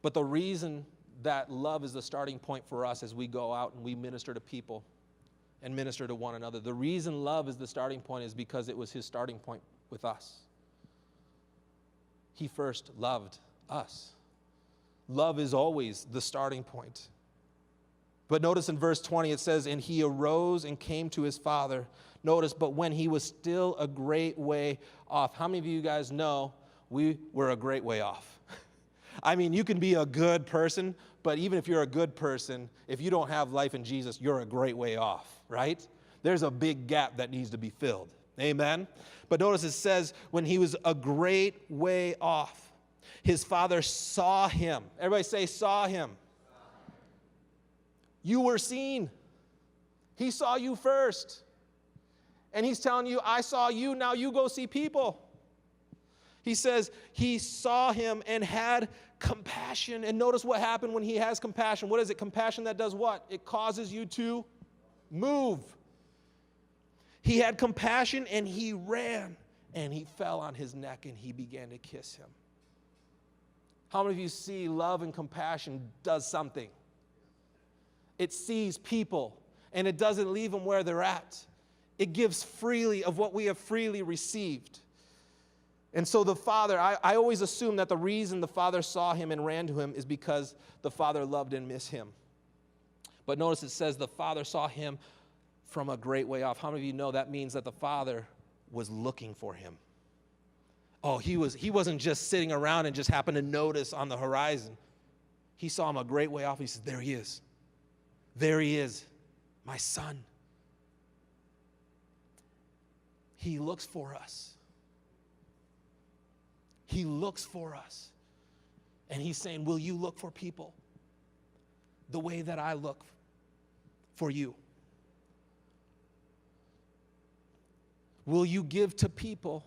But the reason that love is the starting point for us as we go out and we minister to people and minister to one another, the reason love is the starting point is because it was his starting point with us. He first loved us. Love is always the starting point. But notice in verse 20 it says, and he arose and came to his father. Notice, but when he was still a great way off. How many of you guys know we were a great way off? I mean, you can be a good person, but even if you're a good person, if you don't have life in Jesus, you're a great way off, right? There's a big gap that needs to be filled. Amen? But notice it says, when he was a great way off, his father saw him. Everybody say, saw him. You were seen. He saw you first. And he's telling you, I saw you, now you go see people. He says he saw him and had compassion. And notice what happened when he has compassion. What is it? Compassion that does what? It causes you to move. He had compassion and he ran and he fell on his neck and he began to kiss him. How many of you see love and compassion does something? It sees people and it doesn't leave them where they're at. It gives freely of what we have freely received. And so the father, I always assume that the reason the father saw him and ran to him is because the father loved and missed him. But notice it says the father saw him from a great way off. How many of you know that means that the father was looking for him? Oh, he wasn't just sitting around and just happened to notice on the horizon. He saw him a great way off. He said, there he is. There he is, my son. He looks for us. He looks for us. And he's saying, will you look for people the way that I look for you? Will you give to people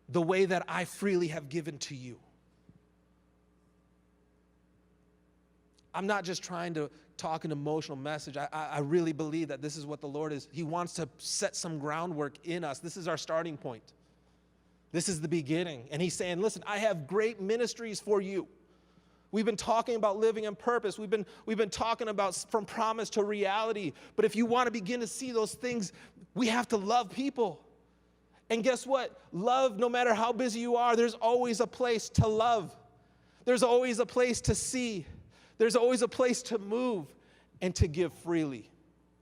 the way that I freely have given to you? I'm not just trying to talk an emotional message. I really believe that this is what the Lord is. He wants to set some groundwork in us. This is our starting point. This is the beginning. And he's saying, listen, I have great ministries for you. We've been talking about living in purpose. We've been talking about from promise to reality. But if you want to begin to see those things, we have to love people. And guess what? Love, no matter how busy you are, there's always a place to love. There's always a place to see. There's always a place to move and to give freely.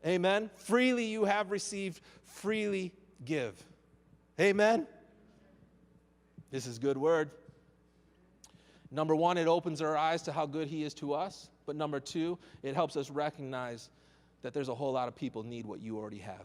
Amen? Freely you have received, freely give. Amen? This is good word. Number one, it opens our eyes to how good he is to us. But number two, it helps us recognize that there's a whole lot of people need what you already have.